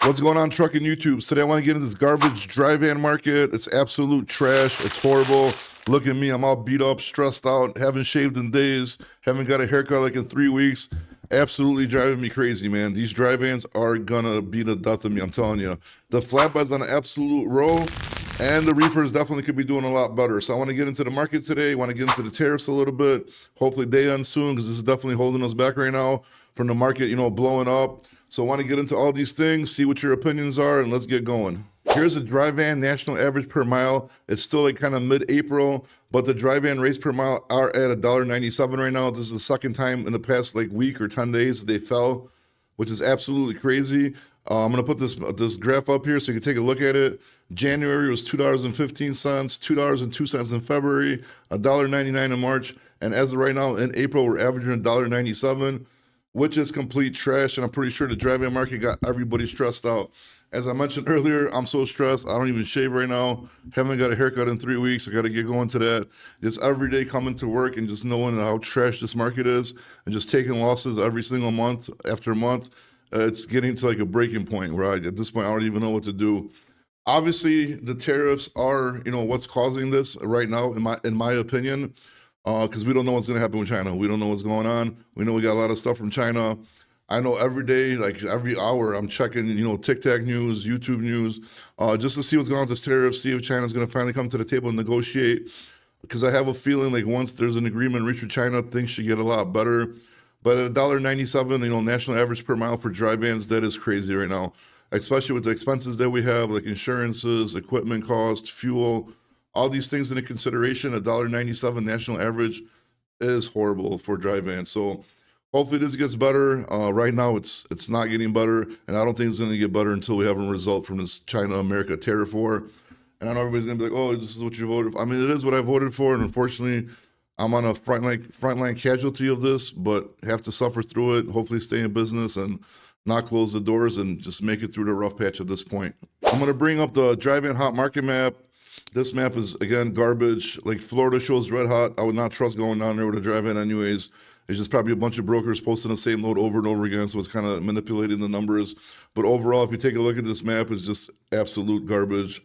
What's going on, trucking YouTube? Today I want to get into this garbage dry van market. It's absolute trash. It's horrible. Look at me. I'm all beat up, stressed out, haven't shaved in days, haven't got a haircut like in 3 weeks. Absolutely driving me crazy, man. These dry vans are gonna be the death of me, I'm telling you. The Flatbeds on an absolute roll, and the Reefers definitely could be doing a lot better. So I want to get into the market today. I want to get into the tariffs a little bit. Hopefully they end soon, because this is definitely holding us back right now from the market, blowing up. So I want to get into all these things, see what your opinions are, and let's get going. Here's a dry van national average per mile. It's still like kind of mid-April, but the dry van rates per mile are at $1.97 right now. This is the second time in the past like week or 10 days that they fell, which is absolutely crazy. I'm gonna put this graph up here so you can take a look at it. January was $2.15, $2.02 in February, $1.99 in March, and as of right now in April, we're averaging $1.97. Which is complete trash, and I'm pretty sure the dry van market got everybody stressed out. As I mentioned earlier, I'm so stressed, I don't even shave right now. Haven't got a haircut in 3 weeks. I got to get going to that. Just every day coming to work and just knowing how trash this market is and just taking losses every single month after month. It's getting to like a breaking point where at this point, I don't even know what to do. Obviously, the tariffs are, what's causing this right now, in my opinion. Because we don't know what's going to happen with China. We don't know what's going on. We know we got a lot of stuff from China. I know every day, like every hour, I'm checking, TikTok news, YouTube news, just to see what's going on with this tariff, see if China's going to finally come to the table and negotiate. Because I have a feeling like once there's an agreement reached with China, things should get a lot better. But at $1.97, national average per mile for dry vans, that is crazy right now. Especially with the expenses that we have, like insurances, equipment cost, fuel, all these things into consideration. $1.97 national average is horrible for dry vans. So hopefully this gets better. Right now it's not getting better, and I don't think it's going to get better until we have a result from this China-America tariff war. And I know everybody's going to be like, "Oh, this is what you voted for." I mean, it is what I voted for, and unfortunately, I'm on a frontline casualty of this, but have to suffer through it. Hopefully, stay in business and not close the doors and just make it through the rough patch at this point. I'm going to bring up the dry van hot market map. This map is, again, garbage. Like, Florida shows red hot. I would not trust going down there with a dry van anyways. It's just probably a bunch of brokers posting the same load over and over again, so it's kind of manipulating the numbers. But overall, if you take a look at this map, it's just absolute garbage.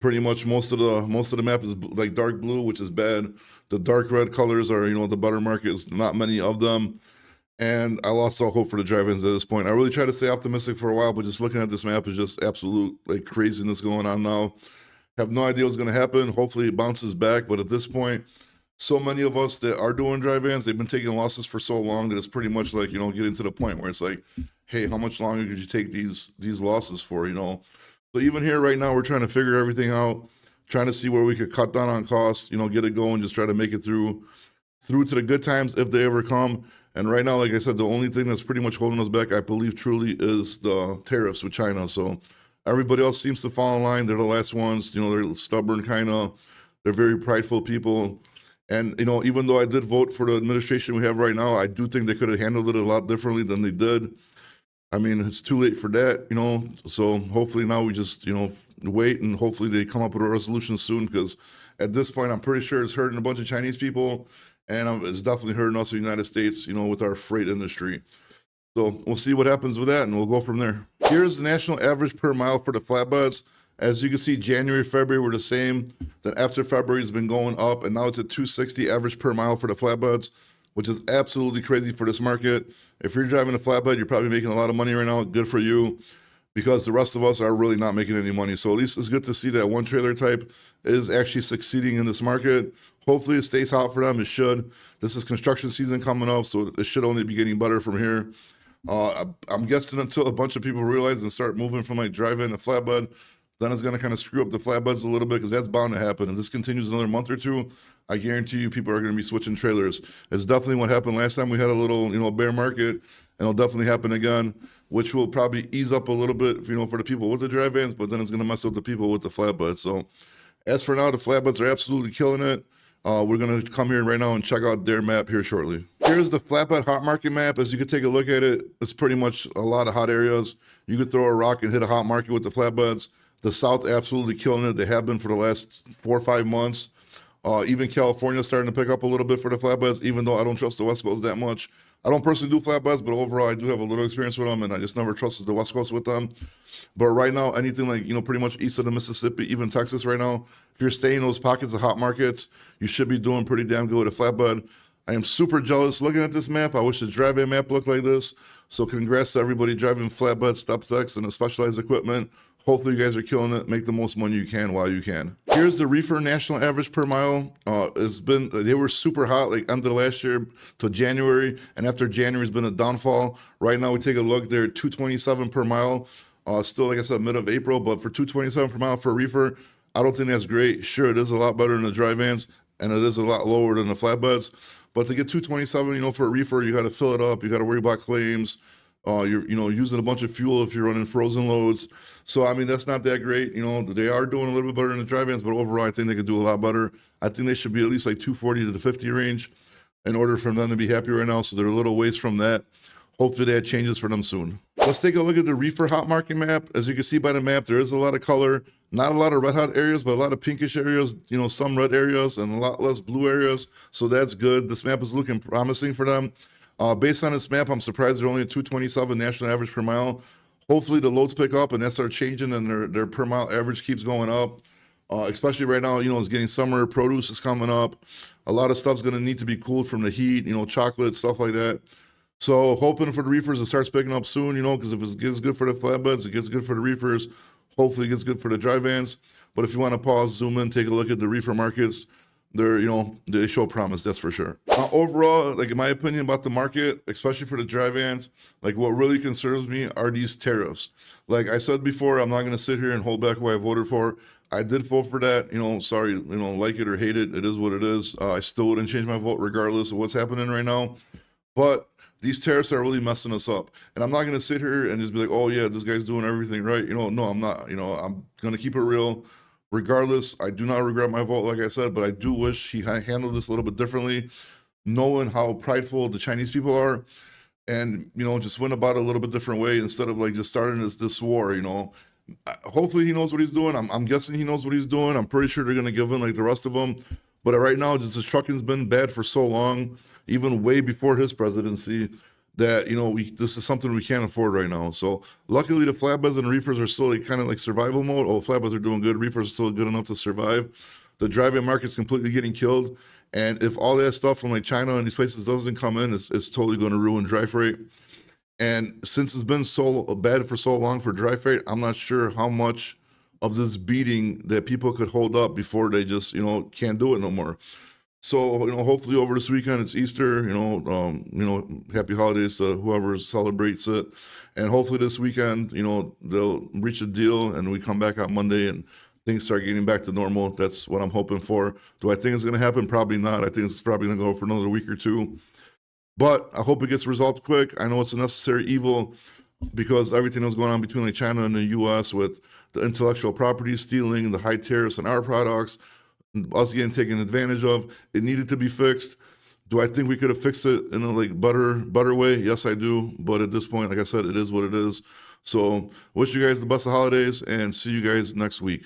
Pretty much most of the map is like dark blue, which is bad. The dark red colors are, the better markets, not many of them. And I lost all hope for the dry vans at this point. I really tried to stay optimistic for a while, but just looking at this map is just absolute like craziness going on now. Have no idea what's going to happen. Hopefully it bounces back. But at this point, so many of us that are doing dry vans, they've been taking losses for so long that it's pretty much like, getting to the point where it's like, hey, how much longer could you take these losses for, So even here right now, we're trying to figure everything out, trying to see where we could cut down on costs, get it going, just try to make it through to the good times if they ever come. And right now, like I said, the only thing that's pretty much holding us back, I believe truly, is the tariffs with China. So everybody else seems to fall in line. They're the last ones. They're stubborn, kind of. They're very prideful people. And, even though I did vote for the administration we have right now, I do think they could have handled it a lot differently than they did. I mean, it's too late for that, So hopefully now we just, wait, and hopefully they come up with a resolution soon, because at this point, I'm pretty sure it's hurting a bunch of Chinese people, and it's definitely hurting us in the United States, with our freight industry. So we'll see what happens with that, and we'll go from there. Here's the national average per mile for the flatbeds. As you can see, January, February were the same. Then after February, it's been going up, and now it's at 260 average per mile for the flatbeds, which is absolutely crazy for this market. If you're driving a flatbed, you're probably making a lot of money right now. Good for you, because the rest of us are really not making any money. So at least it's good to see that one trailer type is actually succeeding in this market. Hopefully it stays hot for them. It should. This is construction season coming up, so it should only be getting better from here. I'm guessing until a bunch of people realize and start moving from like dry van to flatbed, then it's going to kind of screw up the flatbeds a little bit, because that's bound to happen. If this continues another month or two, I guarantee you people are going to be switching trailers. It's definitely what happened last time we had a little, bear market, and it'll definitely happen again, which will probably ease up a little bit, for the people with the dry vans, but then it's going to mess with the people with the flatbeds. So as for now, the flatbeds are absolutely killing it. We're going to come here right now and check out their map here shortly. Here's the flatbed hot market map. As you can take a look at it, it's pretty much a lot of hot areas. You could throw a rock and hit a hot market with the flatbeds. The South absolutely killing it. They have been for the last 4 or 5 months. Even California starting to pick up a little bit for the flatbeds, even though I don't trust the West Coast that much. I don't personally do flatbeds, but overall I do have a little experience with them, and I just never trusted the West Coast with them. But right now, anything like, pretty much east of the Mississippi, even Texas right now, if you're staying in those pockets of hot markets, you should be doing pretty damn good with a flatbed. I am super jealous looking at this map. I wish the driving map looked like this. So congrats to everybody driving flatbed, step decks, and the specialized equipment. Hopefully you guys are killing it. Make the most money you can while you can. Here's the Reefer national average per mile. They were super hot like end of last year to January, and after January's been a downfall. Right now we take a look, they're 227 per mile. Still, like I said, mid of April, but for 227 per mile for a Reefer, I don't think that's great. Sure, it is a lot better than the dry vans, and it is a lot lower than the flatbeds. But to get 227, for a Reefer, you got to fill it up. You got to worry about claims. You're, using a bunch of fuel if you're running frozen loads. So, I mean, that's not that great. They are doing a little bit better in the dry vans, but overall, I think they could do a lot better. I think they should be at least like 240 to the 50 range in order for them to be happy right now. So they're a little ways from that. Hopefully that changes for them soon. Let's take a look at the Reefer hot market map. As you can see by the map, there is a lot of color, not a lot of red hot areas, but a lot of pinkish areas, some red areas and a lot less blue areas. So that's good. This map is looking promising for them. Based on this map, I'm surprised they're only at 227 national average per mile. Hopefully the loads pick up and that starts changing and their per mile average keeps going up. Especially right now, it's getting summer, produce is coming up. A lot of stuff's gonna need to be cooled from the heat, chocolate, stuff like that. So hoping for the Reefers it starts picking up soon, because if it gets good for the flatbeds, it gets good for the Reefers. Hopefully it gets good for the dry vans. But if you want to pause, zoom in, take a look at the Reefer markets, they show promise, that's for sure. Overall, like in my opinion about the market, especially for the dry vans, like what really concerns me are these tariffs. Like I said before, I'm not going to sit here and hold back who I voted for. I did vote for that, sorry, like it or hate it, it is what it is. I still wouldn't change my vote regardless of what's happening right now. But these tariffs are really messing us up. And I'm not going to sit here and just be like, oh, yeah, this guy's doing everything right. No, I'm not. I'm going to keep it real. Regardless, I do not regret my vote, like I said, but I do wish he handled this a little bit differently, knowing how prideful the Chinese people are, and, just went about it a little bit different way instead of like just starting this war, Hopefully he knows what he's doing. I'm guessing he knows what he's doing. I'm pretty sure they're going to give in like the rest of them. But right now, just his trucking's been bad for so long, even way before his presidency, that this is something we can't afford right now. So luckily, the flatbeds and reefers are still kind of like survival mode. Oh, flatbeds are doing good. Reefers are still good enough to survive. The dry-van market's completely getting killed, and if all that stuff from like China and these places doesn't come in, it's totally going to ruin dry freight. And since it's been so bad for so long for dry freight, I'm not sure how much of this beating that people could hold up before they just can't do it no more. So hopefully over this weekend it's Easter. Happy holidays to whoever celebrates it, and hopefully this weekend they'll reach a deal and we come back on Monday and things start getting back to normal. That's what I'm hoping for. Do I think it's going to happen? Probably not. I think it's probably going to go for another week or two. But I hope it gets resolved quick. I know it's a necessary evil because everything that was going on between like China and the U.S. with the intellectual property stealing, the high tariffs on our products, us getting taken advantage of, it needed to be fixed. Do I think we could have fixed it in a better way? Yes, I do. But at this point, like I said, it is what it is. So wish you guys the best of holidays and see you guys next week.